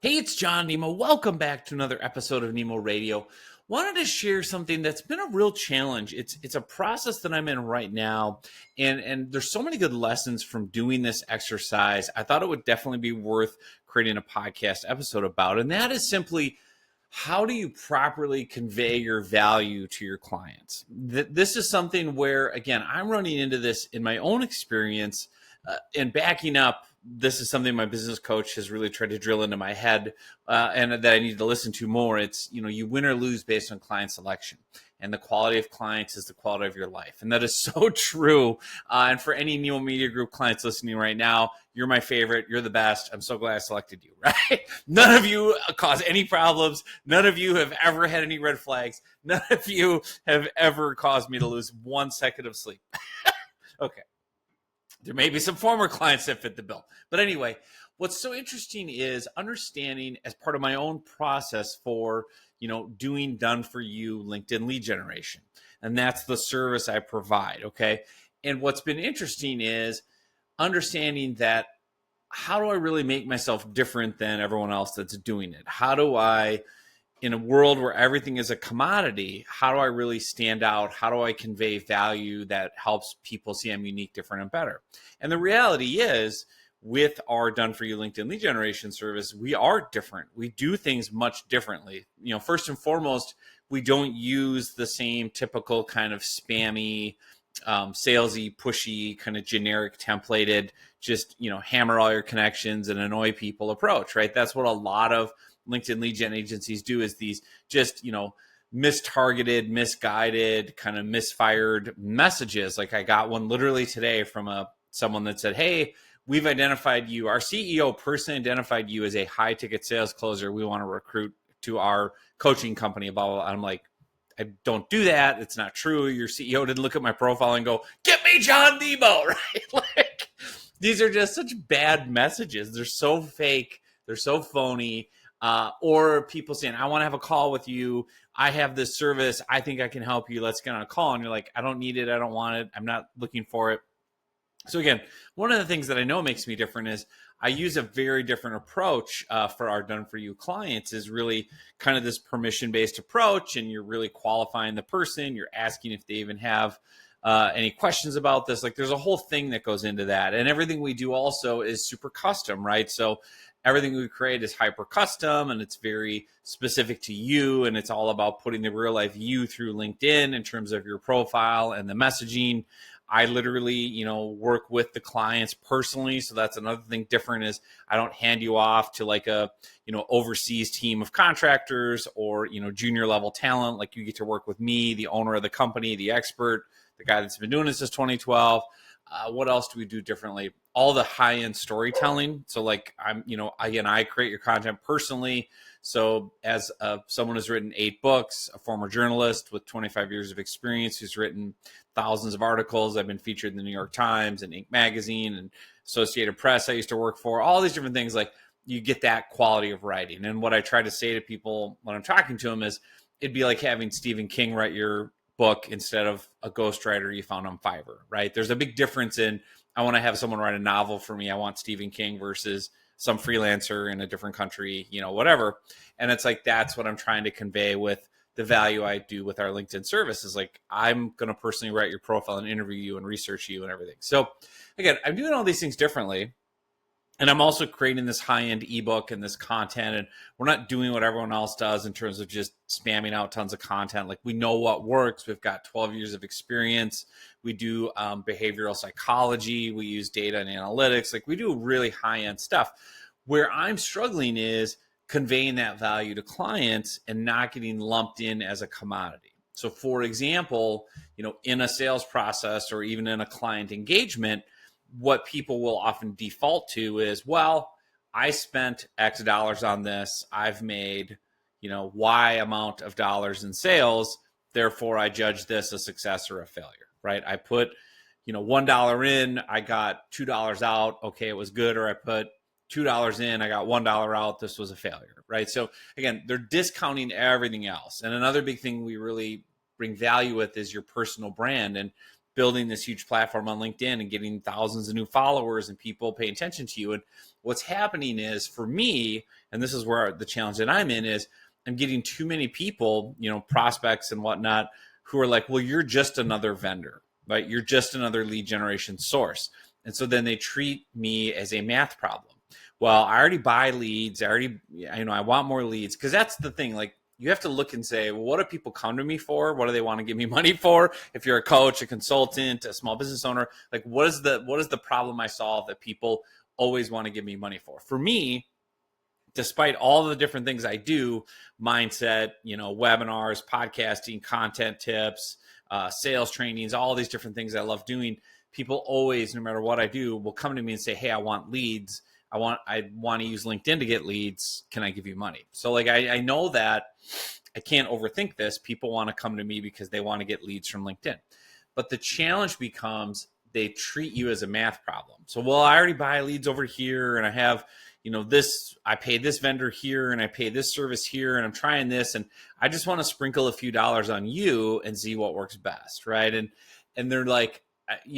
Hey, it's John Nemo. Welcome back to another episode of Nemo Radio. Wanted to share something that's been a real challenge. It's a process that I'm in right now, and there's so many good lessons from doing this exercise. I thought it would definitely be worth creating a podcast episode about, and that is simply how do you properly convey your value to your clients? This is something where, again, I'm running into this in my own experience and backing up. This is something my business coach has really tried to drill into my head and that I need to listen to more. It's, you win or lose based on client selection. And the quality of clients is the quality of your life. And that is so true. And for any Nemo Media Group clients listening right now, you're my favorite. You're the best. I'm so glad I selected you, right? None of you cause any problems. None of you have ever had any red flags. None of you have ever caused me to lose 1 second of sleep. Okay. There may be some former clients that fit the bill. But anyway, what's so interesting is understanding as part of my own process for, doing done for you LinkedIn lead generation. And that's the service I provide. Okay. And what's been interesting is understanding that how do I really make myself different than everyone else that's doing it? How do I, in a world where everything is a commodity, how do I really stand out? How do I convey value that helps people see I'm unique, different, and better? And the reality is, with our Done For You LinkedIn lead generation service, we are different. We do things much differently. First and foremost, we don't use the same typical kind of spammy, salesy, pushy, kind of generic templated, just, hammer all your connections and annoy people approach, right? That's what a lot of LinkedIn lead gen agencies do, is these just, mistargeted, misguided, kind of misfired messages. Like I got one literally today from someone that said, "Hey, we've identified you. Our CEO personally identified you as a high ticket sales closer. We want to recruit to our coaching company." Blah, blah, blah. I'm like, I don't do that. It's not true. Your CEO didn't look at my profile and go, "Get me John Nemo," right? Like, these are just such bad messages. They're so fake. They're so phony. Or people saying, "I want to have a call with you. I have this service. I think I can help you. Let's get on a call." And you're like, "I don't need it. I don't want it. I'm not looking for it." So again, one of the things that I know makes me different is I use a very different approach for our Done For You clients, is really kind of this permission-based approach, and you're really qualifying the person. You're asking if they even have any questions about this. Like, there's a whole thing that goes into that. And everything we do also is super custom, right? So everything we create is hyper custom, and it's very specific to you. And it's all about putting the real life you through LinkedIn in terms of your profile and the messaging. I literally, work with the clients personally. So that's another thing different, is I don't hand you off to like a, overseas team of contractors or, junior level talent. Like, you get to work with me, the owner of the company, the expert, the guy that's been doing this since 2012. What else do we do differently? All the high-end storytelling. So like I create your content personally. So as someone who's written 8 books, a former journalist with 25 years of experience who's written thousands of articles. I've been featured in the New York Times and Inc. magazine and Associated Press I used to work for, all these different things. Like, you get that quality of writing. And what I try to say to people when I'm talking to them is, it'd be like having Stephen King write your book instead of a ghostwriter you found on Fiverr, right? There's a big difference in, I want to have someone write a novel for me. I want Stephen King versus some freelancer in a different country, whatever. And it's like, that's what I'm trying to convey with the value I do with our LinkedIn service, is like, I'm going to personally write your profile and interview you and research you and everything. So again, I'm doing all these things differently. And I'm also creating this high-end ebook and this content, and we're not doing what everyone else does in terms of just spamming out tons of content. Like, we know what works. We've got 12 years of experience. We do behavioral psychology. We use data and analytics. Like, we do really high-end stuff. Where I'm struggling is conveying that value to clients and not getting lumped in as a commodity. So for example, in a sales process or even in a client engagement, what people will often default to is, well, I spent X dollars on this. I've made, Y amount of dollars in sales. Therefore, I judge this a success or a failure, right? I put, $1 in, I got $2 out. Okay, it was good. Or I put $2 in, I got $1 out. This was a failure, right? So again, they're discounting everything else. And another big thing we really bring value with is your personal brand. And building this huge platform on LinkedIn and getting thousands of new followers and people paying attention to you. And what's happening is for me, and this is where the challenge that I'm in is I'm getting too many people, prospects and whatnot, who are like, well, you're just another vendor, right? You're just another lead generation source. And so then they treat me as a math problem. Well, I already buy leads. I want more leads, because that's the thing. Like, you have to look and say, well, what do people come to me for? What do they want to give me money for? If you're a coach, a consultant, a small business owner, like, what is the problem I solve that people always want to give me money for? For me, despite all the different things I do, mindset, webinars, podcasting, content tips, sales trainings, all these different things I love doing, people always, no matter what I do, will come to me and say, hey, I want leads. I want to use LinkedIn to get leads. Can I give you money? So like, I know that I can't overthink this. People want to come to me because they want to get leads from LinkedIn. But the challenge becomes they treat you as a math problem. So, well, I already buy leads over here, and I have, I pay this vendor here, and I pay this service here, and I'm trying this, and I just want to sprinkle a few dollars on you and see what works best, right? And they're like,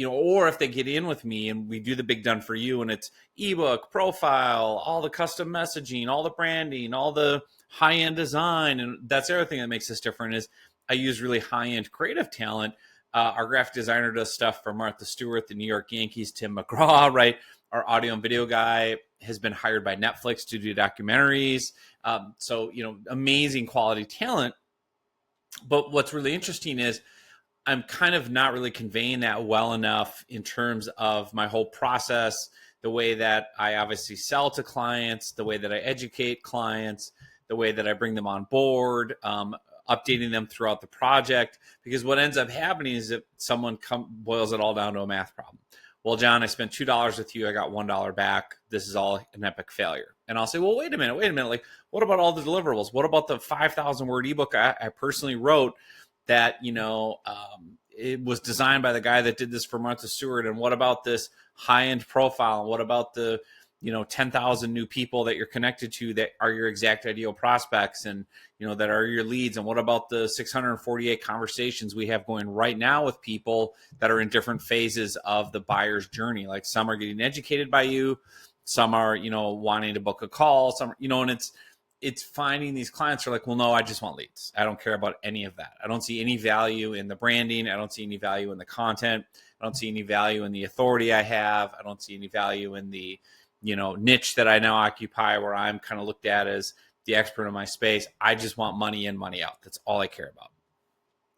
or if they get in with me and we do the big done for you, and it's ebook, profile, all the custom messaging, all the branding, all the high-end design. And that's the other thing that makes this different is I use really high-end creative talent. Our graphic designer does stuff for Martha Stewart, the New York Yankees, Tim McGraw, right? Our audio and video guy has been hired by Netflix to do documentaries. So, amazing quality talent. But what's really interesting is I'm kind of not really conveying that well enough in terms of my whole process, the way that I obviously sell to clients, the way that I educate clients, the way that I bring them on board, updating them throughout the project. Because what ends up happening is that someone boils it all down to a math problem. Well, John, I spent $2 with you. I got $1 back. This is all an epic failure. And I'll say, well, wait a minute. Like, what about all the deliverables? What about the 5,000 word ebook I personally wrote that, it was designed by the guy that did this for Martha Stewart? And what about this high-end profile? And what about the, 10,000 new people that you're connected to that are your exact ideal prospects and, that are your leads? And what about the 648 conversations we have going right now with people that are in different phases of the buyer's journey? Like, some are getting educated by you, some are, wanting to book a call, some, and it's finding these clients who are like, well, no, I just want leads. I don't care about any of that. I don't see any value in the branding. I don't see any value in the content. I don't see any value in the authority I have. I don't see any value in the, niche that I now occupy, where I'm kind of looked at as the expert in my space. I just want money in, money out. That's all I care about.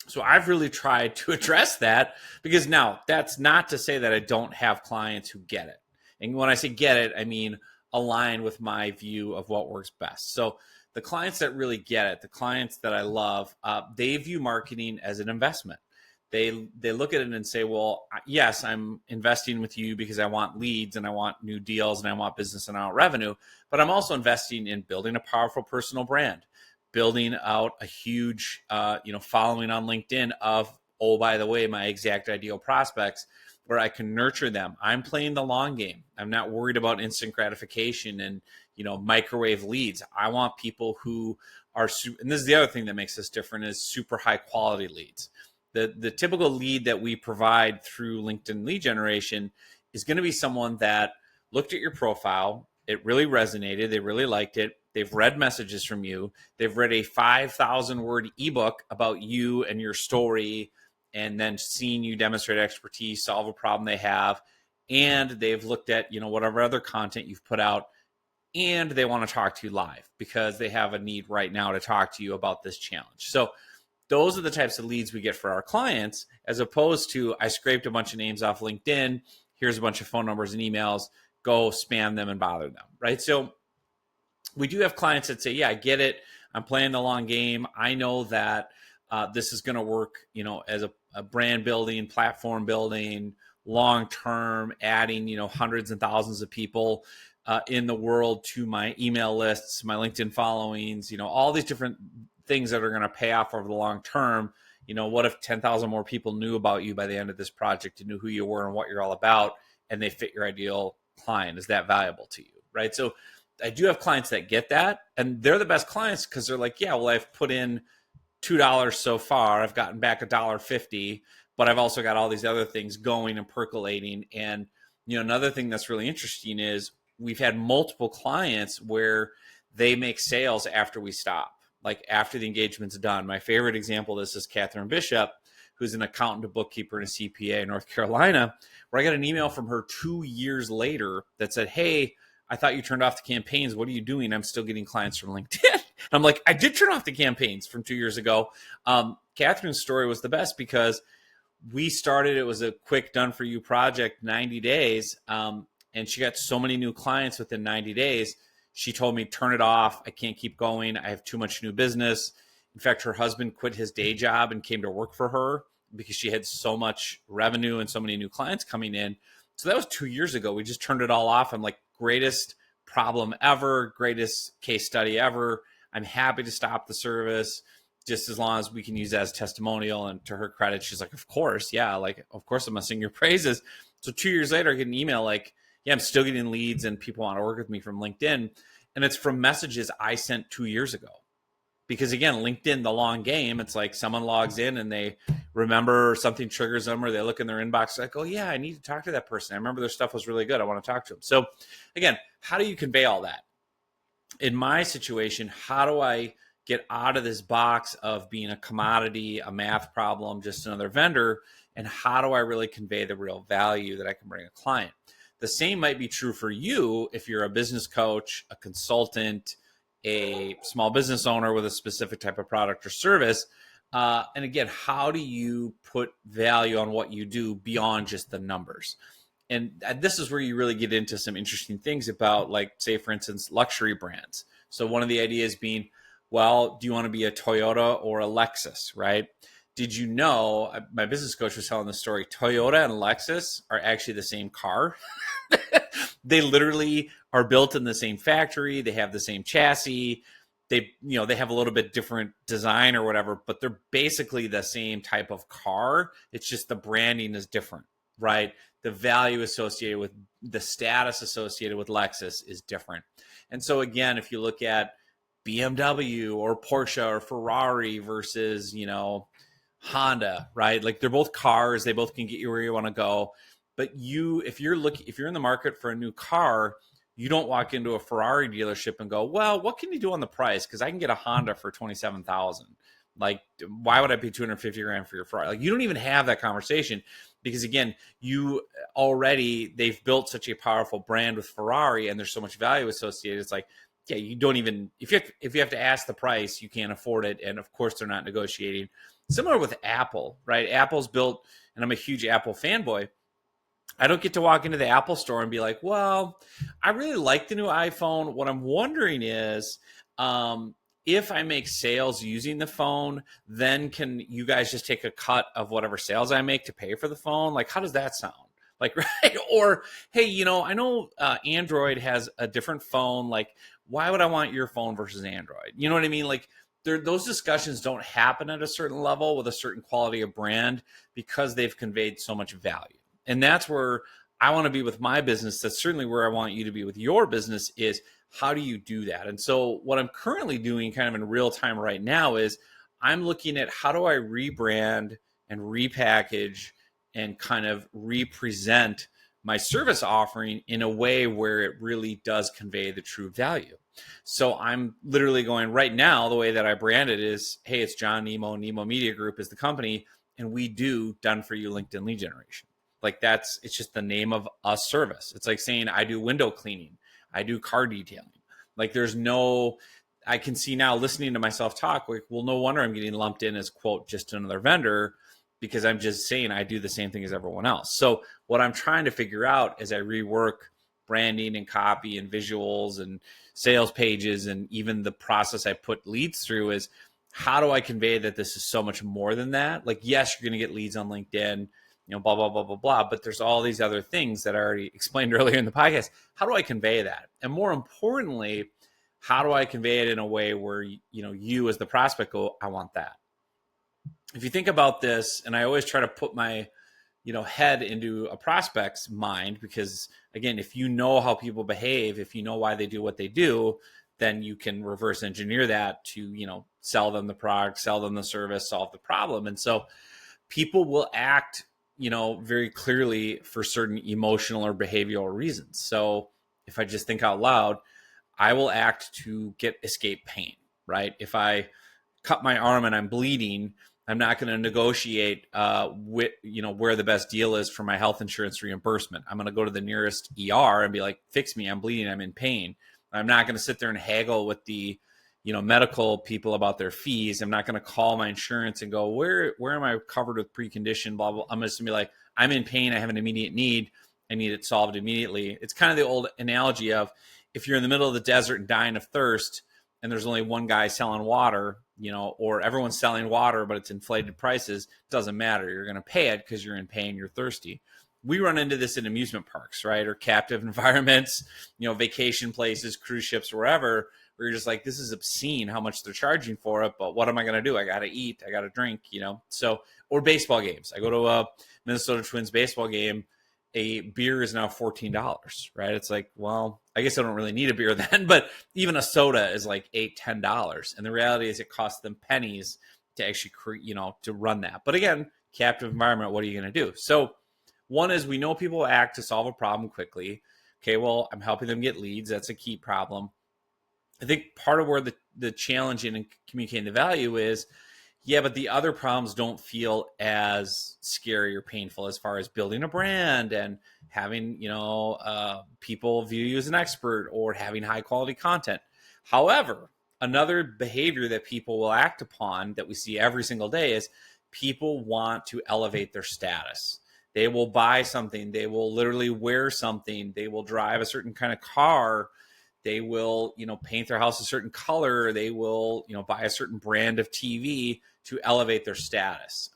So I've really tried to address that, because now that's not to say that I don't have clients who get it. And when I say get it, I mean align with my view of what works best. So the clients that really get it, the clients that I love, they view marketing as an investment. They look at it and say, well, yes, I'm investing with you because I want leads and I want new deals and I want business and I want revenue, but I'm also investing in building a powerful personal brand, building out a huge, following on LinkedIn of, oh, by the way, my exact ideal prospects, where I can nurture them. I'm playing the long game. I'm not worried about instant gratification and, microwave leads. I want people who are, and this is the other thing that makes us different, is super high quality leads. The typical lead that we provide through LinkedIn lead generation is going to be someone that looked at your profile. It really resonated. They really liked it. They've read messages from you. They've read a 5,000 word ebook about you and your story, and then seen you demonstrate expertise, solve a problem they have. And they've looked at, whatever other content you've put out, and they want to talk to you live because they have a need right now to talk to you about this challenge. So those are the types of leads we get for our clients, as opposed to, I scraped a bunch of names off LinkedIn. Here's a bunch of phone numbers and emails. Go spam them and bother them, right? So we do have clients that say, yeah, I get it. I'm playing the long game. I know that this is going to work, as a brand building, platform building, long-term, adding, hundreds and thousands of people in the world to my email lists, my LinkedIn followings, all these different things that are going to pay off over the long term. What if 10,000 more people knew about you by the end of this project and knew who you were and what you're all about, and they fit your ideal client? Is that valuable to you, right? So I do have clients that get that, and they're the best clients because they're like, yeah, well, I've put in $2 so far. I've gotten back $1.50, but I've also got all these other things going and percolating. And, another thing that's really interesting is we've had multiple clients where they make sales after we stop, like after the engagement's done. My favorite example of this is Catherine Bishop, who's an accountant, a bookkeeper, and a CPA in North Carolina, where I got an email from her 2 years later that said, hey, I thought you turned off the campaigns. What are you doing? I'm still getting clients from LinkedIn. And I'm like, I did turn off the campaigns from 2 years ago. Catherine's story was the best because we started, it was a quick done for you project, 90 days. And she got so many new clients within 90 days. She told me, turn it off. I can't keep going. I have too much new business. In fact, her husband quit his day job and came to work for her because she had so much revenue and so many new clients coming in. So that was 2 years ago. We just turned it all off. I'm like, greatest problem ever, greatest case study ever. I'm happy to stop the service just as long as we can use that as testimonial. And to her credit, she's like, of course, yeah, like, of course I'm gonna sing your praises. So 2 years later, I get an email like, yeah, I'm still getting leads and people want to work with me from LinkedIn. And it's from messages I sent 2 years ago. Because again, LinkedIn, the long game, it's like someone logs in and they remember something triggers them, or they look in their inbox like, oh yeah, I need to talk to that person. I remember their stuff was really good. I want to talk to them. So again, how do you convey all that? In my situation, how do I get out of this box of being a commodity, a math problem, just another vendor? And how do I really convey the real value that I can bring a client? The same might be true for you if you're a business coach, a consultant, a small business owner with a specific type of product or service. And again, how do you put value on what you do beyond just the numbers? And this is where you really get into some interesting things about, like, say, for instance, luxury brands. So one of the ideas being, well, do you want to be a Toyota or a Lexus, right? Did you know, my business coach was telling the story, Toyota and Lexus are actually the same car. They literally are built in the same factory. They have the same chassis. They have a little bit different design or whatever, but they're basically the same type of car. It's just the branding is different, right? The value associated with the status associated with Lexus is different. And so again, if you look at BMW or Porsche or Ferrari versus, Honda, right? Like, they're both cars. They both can get you where you want to go. But if you're in the market for a new car, you don't walk into a Ferrari dealership and go, well, what can you do on the price? Because I can get a Honda for $27,000. Like, why would I pay $250,000 for your Ferrari? Like, you don't even have that conversation because, again, they've built such a powerful brand with Ferrari and there's so much value associated. It's like, yeah, you don't even, if you have to ask the price, you can't afford it. And of course, they're not negotiating. Similar with Apple, right? Apple's built, and I'm a huge Apple fanboy. I don't get to walk into the Apple store and be like, well, I really like the new iPhone. What I'm wondering is, if I make sales using the phone, then can you guys just take a cut of whatever sales I make to pay for the phone? Like, how does that sound? Like, right? Or, hey, I know Android has a different phone. Like, why would I want your phone versus Android? You know what I mean? Like, those discussions don't happen at a certain level with a certain quality of brand because they've conveyed so much value. And that's where I want to be with my business. That's certainly where I want you to be with your business, is how do you do that? And so what I'm currently doing kind of in real time right now is I'm looking at how do I rebrand and repackage and kind of represent my service offering in a way where it really does convey the true value. So I'm literally going right now, the way that I brand it is, hey, it's John Nemo Media Group is the company, and we do done for you LinkedIn lead generation. Like, it's just the name of a service. It's like saying I do window cleaning, I do car detailing. Like, I can see now listening to myself talk, like, well, no wonder I'm getting lumped in as, quote, just another vendor, because I'm just saying I do the same thing as everyone else. So what I'm trying to figure out as I rework branding and copy and visuals and sales pages and even the process I put leads through is, how do I convey that this is so much more than that? Like, yes, you're going to get leads on LinkedIn, blah, blah, blah, blah, blah. But there's all these other things that I already explained earlier in the podcast. How do I convey that? And more importantly, how do I convey it in a way where, you as the prospect go, I want that. If you think about this, and I always try to put my, head into a prospect's mind, because again, if you know how people behave, if you know why they do what they do, then you can reverse engineer that to, sell them the product, sell them the service, solve the problem. And so people will act, very clearly for certain emotional or behavioral reasons. So if I just think out loud, I will act to escape pain, right? If I cut my arm and I'm bleeding, I'm not going to negotiate where the best deal is for my health insurance reimbursement. I'm going to go to the nearest ER and be like, fix me, I'm bleeding, I'm in pain. I'm not going to sit there and haggle with the medical people about their fees. I'm not going to call my insurance and go, where am I covered with precondition, blah, blah. I'm just going to be like, I'm in pain, I have an immediate need, I need it solved immediately. It's kind of the old analogy of, if you're in the middle of the desert and dying of thirst and there's only one guy selling water, or everyone's selling water, but it's inflated prices, doesn't matter. You're going to pay it because you're in pain, you're thirsty. We run into this in amusement parks, right? Or captive environments, vacation places, cruise ships, wherever, where you're just like, this is obscene how much they're charging for it, but what am I going to do? I got to eat, I got to drink, So, or baseball games. I go to a Minnesota Twins baseball game. A beer is now $14, right? It's like, well, I guess I don't really need a beer then, but even a soda is like $8, $10. And the reality is it costs them pennies to actually to run that. But again, captive environment, what are you going to do? So one is, we know people act to solve a problem quickly. Okay, well, I'm helping them get leads. That's a key problem. I think part of where the challenge in communicating the value is, yeah, but the other problems don't feel as scary or painful as far as building a brand and having, people view you as an expert or having high quality content. However, another behavior that people will act upon that we see every single day is people want to elevate their status. They will buy something. They will literally wear something. They will drive a certain kind of car. They will, paint their house a certain color. They will, buy a certain brand of TV to elevate their status.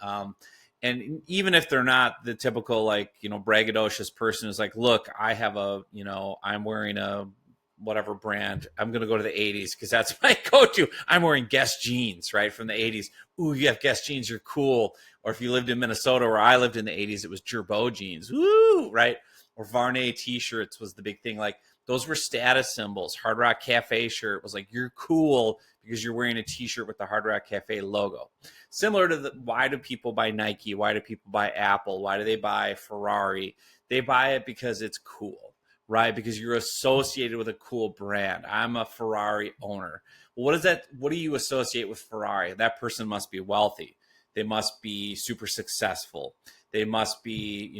And even if they're not the typical, braggadocious person who's like, look, I have I'm wearing a whatever brand. I'm going to go to the 80s because that's my go-to. I'm wearing Guess jeans, right, from the 80s. Ooh, you have Guess jeans, you're cool. Or if you lived in Minnesota where I lived in the 80s, it was Gerbeau jeans. Woo, right? Or Varney t-shirts was the big thing. Like, those were status symbols. Hard Rock Cafe shirt was like, you're cool because you're wearing a t-shirt with the Hard Rock Cafe logo. Similar to why do people buy Nike? Why do people buy Apple? Why do they buy Ferrari? They buy it because it's cool, right? Because you're associated with a cool brand. I'm a Ferrari owner. Well, what do you associate with Ferrari? That person must be wealthy. They must be super successful. They must be,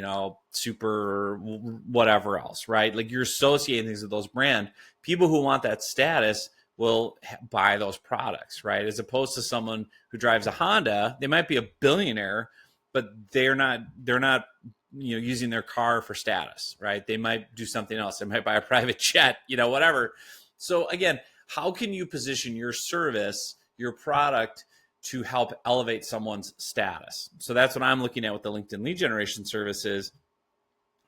super whatever else, right? Like, you're associating things with those brands. People who want that status will buy those products, right? As opposed to someone who drives a Honda, they might be a billionaire, but they're not, using their car for status, right? They might do something else. They might buy a private jet, whatever. So again, how can you position your service, your product, to help elevate someone's status? So that's what I'm looking at with the LinkedIn lead generation services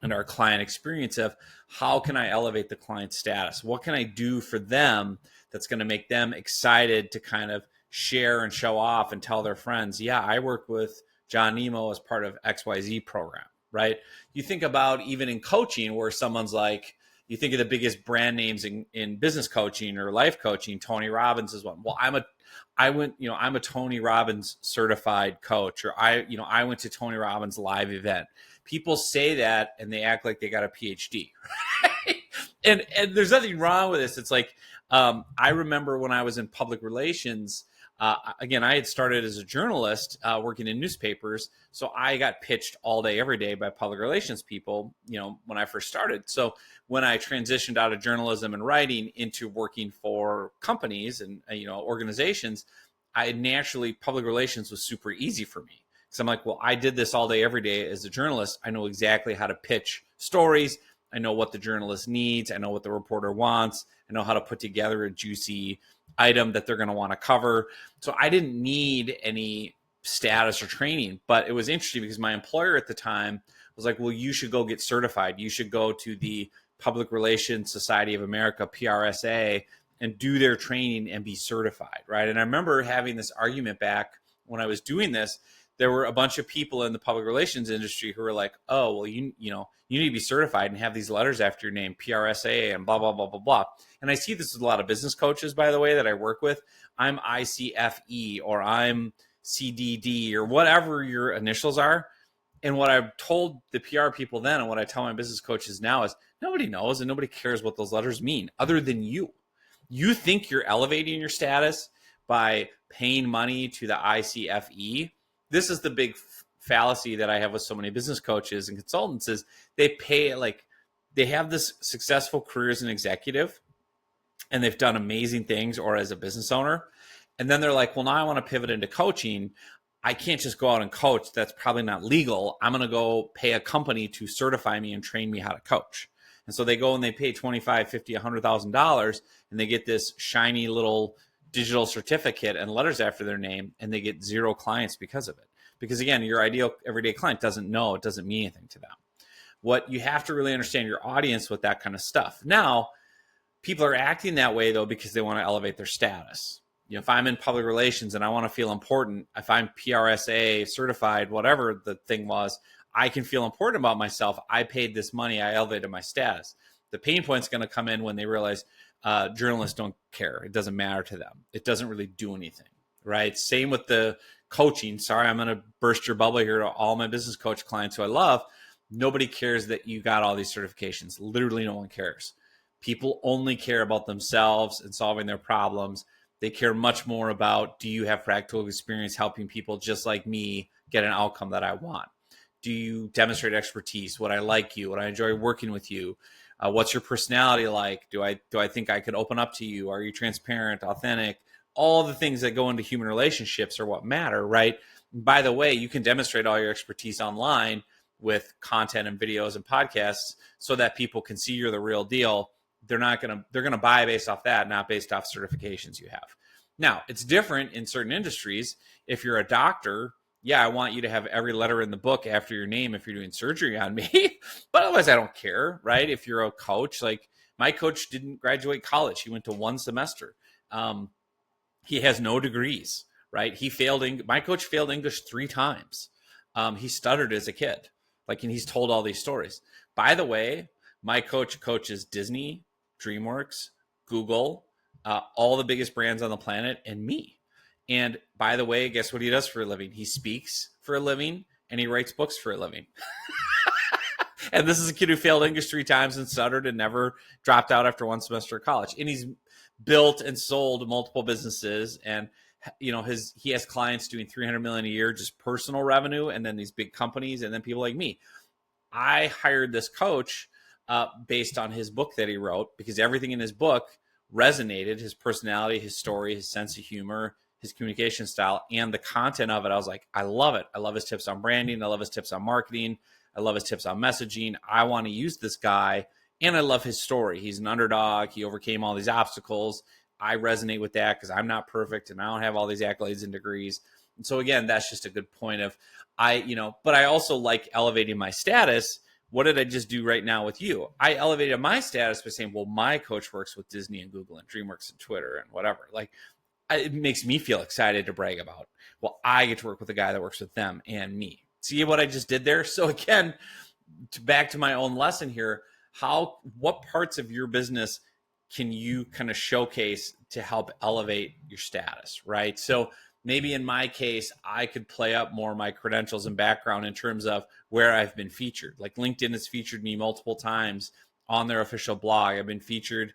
and our client experience of, how can I elevate the client's status? What can I do for them that's going to make them excited to kind of share and show off and tell their friends, yeah, I work with John Nemo as part of XYZ program, right? You think about even in coaching where someone's like, you think of the biggest brand names in business coaching or life coaching. Tony Robbins is one. Well, I'm a Tony Robbins certified coach, or I went to Tony Robbins live event. People say that and they act like they got a PhD, right? And there's nothing wrong with this. It's like, I remember when I was in public relations, again, I had started as a journalist working in newspapers. So I got pitched all day, every day by public relations people, when I first started. So when I transitioned out of journalism and writing into working for companies and, organizations, public relations was super easy for me. So I'm like, well, I did this all day, every day as a journalist. I know exactly how to pitch stories. I know what the journalist needs. I know what the reporter wants. I know how to put together a juicy item that they're going to want to cover. So I didn't need any status or training, but it was interesting because my employer at the time was like, well, you should go get certified. You should go to the Public Relations Society of America, PRSA, and do their training and be certified, right? And I remember having this argument back when I was doing this. There were a bunch of people in the public relations industry who were like, oh, well, you need to be certified and have these letters after your name, PRSA and blah, blah, blah, blah, blah. And I see this with a lot of business coaches, by the way, that I work with. I'm ICFE or I'm CDD or whatever your initials are. And what I've told the PR people then and what I tell my business coaches now is nobody knows and nobody cares what those letters mean other than you. You think you're elevating your status by paying money to the ICFE. This is the big fallacy that I have with so many business coaches and consultants is they pay, like, they have this successful career as an executive and they've done amazing things or as a business owner. And then they're like, well, now I want to pivot into coaching. I can't just go out and coach. That's probably not legal. I'm going to go pay a company to certify me and train me how to coach. And so they go and they pay $25,000, $50,000, $100,000 and they get this shiny little digital certificate and letters after their name, and they get 0 clients because of it. Because again, your ideal everyday client doesn't know, it doesn't mean anything to them. What you have to really understand your audience with that kind of stuff. Now, people are acting that way though because they want to elevate their status. You know, if I'm in public relations and I want to feel important, if I'm PRSA certified, whatever the thing was, I can feel important about myself. I paid this money. I elevated my status. The pain point's going to come in when they realize journalists don't care. It doesn't matter to them. It doesn't really do anything, right? Same with the coaching. Sorry, I'm going to burst your bubble here to all my business coach clients who I love. Nobody cares that you got all these certifications. Literally no one cares. People only care about themselves and solving their problems. They care much more about, do you have practical experience helping people just like me get an outcome that I want? Do you demonstrate expertise? Would I like you? Would I enjoy working with you? What's your personality like? Do I think I could open up to you? Are you transparent, authentic? All the things that go into human relationships are what matter, right? And by the way, you can demonstrate all your expertise online with content and videos and podcasts so that people can see you're the real deal. They're going to buy based off that, not based off certifications you have. Now, it's different in certain industries. If you're a doctor, yeah, I want you to have every letter in the book after your name if you're doing surgery on me. But otherwise, I don't care, right? If you're a coach, like my coach didn't graduate college. He went to 1 semester. He has no degrees, right? My coach failed English 3 times. He stuttered as a kid, and he's told all these stories. By the way, my coach coaches Disney, DreamWorks, Google, all the biggest brands on the planet, and me. And by the way, guess what he does for a living? He speaks for a living and he writes books for a living. And this is a kid who failed English 3 times and stuttered and never dropped out after 1 semester of college. And he's built and sold multiple businesses. And he has clients doing $300 million a year, just personal revenue, and then these big companies, and then people like me. I hired this coach based on his book that he wrote, because everything in his book resonated: his personality, his story, his sense of humor, his communication style, and the content of it. I was like, I love it. I love his tips on branding. I love his tips on marketing. I love his tips on messaging. I want to use this guy, and I love his story. He's an underdog. He overcame all these obstacles. I resonate with that because I'm not perfect and I don't have all these accolades and degrees. And so again, that's just a good point of but I also like elevating my status. What did I just do right now with you? I elevated my status by saying, well, my coach works with Disney and Google and DreamWorks and Twitter and whatever. It makes me feel excited to brag about. Well, I get to work with a guy that works with them and me. See what I just did there? So again, back to my own lesson here, what parts of your business can you kind of showcase to help elevate your status, right? So maybe in my case, I could play up more of my credentials and background in terms of where I've been featured. Like LinkedIn has featured me multiple times on their official blog. I've been featured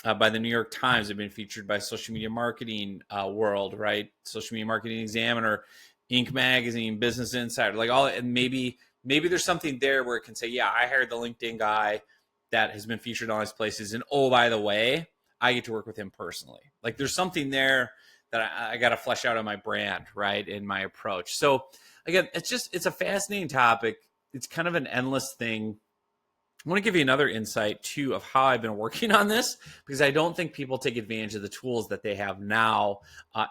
by the New York Times. I've been featured by Social Media Marketing World, right? Social Media Marketing Examiner, Inc. Magazine, Business Insider, and maybe there's something there where it can say, yeah, I hired the LinkedIn guy that has been featured on these places. And oh, by the way, I get to work with him personally. There's something there that I got to flesh out on my brand, right? In my approach. So again, it's a fascinating topic. It's kind of an endless thing. I want to give you another insight too of how I've been working on this, because I don't think people take advantage of the tools that they have now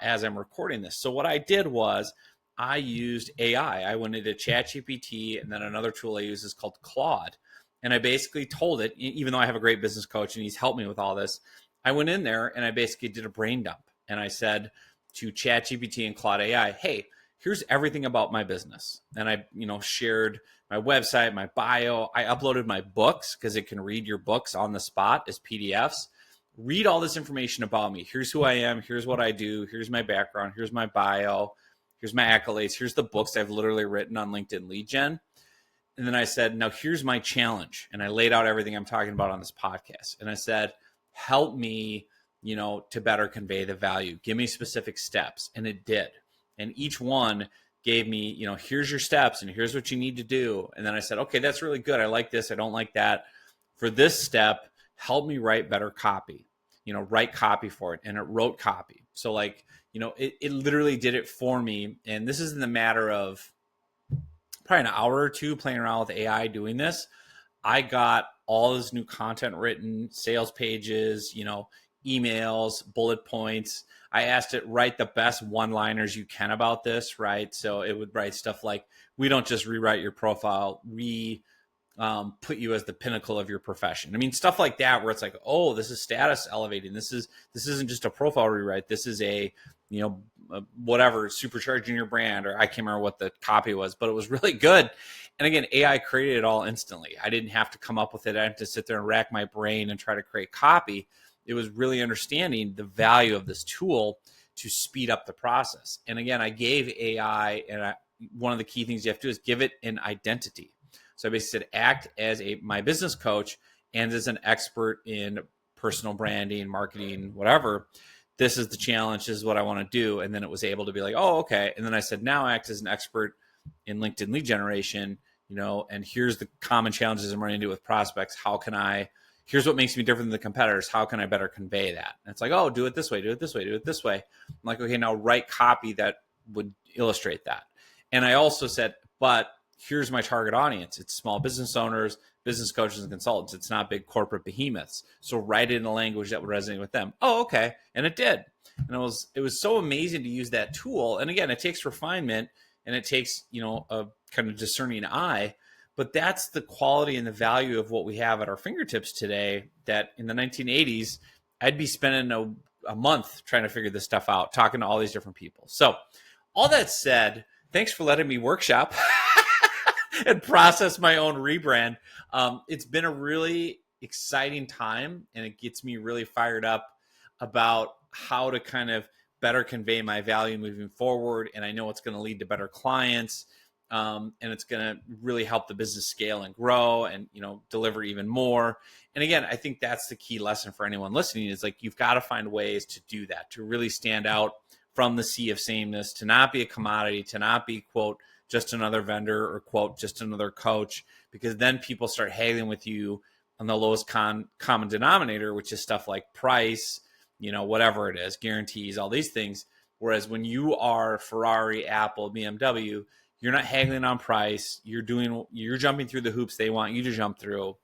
as I'm recording this. So what I did was I used AI. I went into ChatGPT, and then another tool I use is called Claude. And I basically told it, even though I have a great business coach and he's helped me with all this, I went in there and I basically did a brain dump. And I said to ChatGPT and Claude AI, hey, here's everything about my business. And I, shared my website, my bio. I uploaded my books because it can read your books on the spot as PDFs. Read all this information about me. Here's who I am. Here's what I do. Here's my background. Here's my bio. Here's my accolades. Here's the books I've literally written on LinkedIn Lead Gen. And then I said, now here's my challenge. And I laid out everything I'm talking about on this podcast. And I said, help me, to better convey the value. Give me specific steps. And it did. And each one gave me, here's your steps and here's what you need to do. And then I said, okay, that's really good. I like this. I don't like that. For this step, help me write better copy, write copy for it. And it wrote copy. So it literally did it for me. And this is in the matter of probably an hour or two playing around with AI doing this. I got all this new content written, sales pages, emails, bullet points. I asked it, write the best one-liners you can about this, right? So it would write stuff like, we don't just rewrite your profile, we put you as the pinnacle of your profession. I mean, stuff like that, where it's like, oh, this is status elevating. This isn't just a profile rewrite. This is a, whatever, supercharging your brand, or I can't remember what the copy was, but it was really good. And again, AI created it all instantly. I didn't have to come up with it. I had to sit there and rack my brain and try to create copy. It was really understanding the value of this tool to speed up the process. And again, I gave AI, and one of the key things you have to do is give it an identity. So I basically said, act as my business coach and as an expert in personal branding, marketing, whatever. This is the challenge. This is what I want to do. And then it was able to be like, oh, okay. And then I said, now act as an expert in LinkedIn lead generation, and here's the common challenges I'm running into with prospects. Here's what makes me different than the competitors. How can I better convey that? And it's like, oh, do it this way, do it this way, do it this way. I'm like, okay, now write copy that would illustrate that. And I also said, but here's my target audience. It's small business owners, business coaches, and consultants. It's not big corporate behemoths. So write it in a language that would resonate with them. Oh, okay. And it did. And it was so amazing to use that tool. And again, it takes refinement and it takes, a kind of discerning eye, but that's the quality and the value of what we have at our fingertips today, that in the 1980s, I'd be spending a month trying to figure this stuff out, talking to all these different people. So all that said, thanks for letting me workshop and process my own rebrand. It's been a really exciting time, and it gets me really fired up about how to kind of better convey my value moving forward. And I know it's going to lead to better clients, and it's going to really help the business scale and grow and, deliver even more. And again, I think that's the key lesson for anyone listening, is like, you've got to find ways to do that, to really stand out from the sea of sameness, to not be a commodity, to not be, quote, just another vendor, or, quote, just another coach, because then people start haggling with you on the lowest common denominator, which is stuff like price, whatever it is, guarantees, all these things. Whereas when you are Ferrari, Apple, BMW, you're not haggling on price. You're jumping through the hoops they want you to jump through,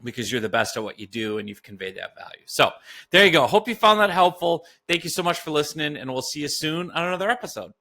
because you're the best at what you do and you've conveyed that value. So there you go. Hope you found that helpful. Thank you so much for listening, and we'll see you soon on another episode.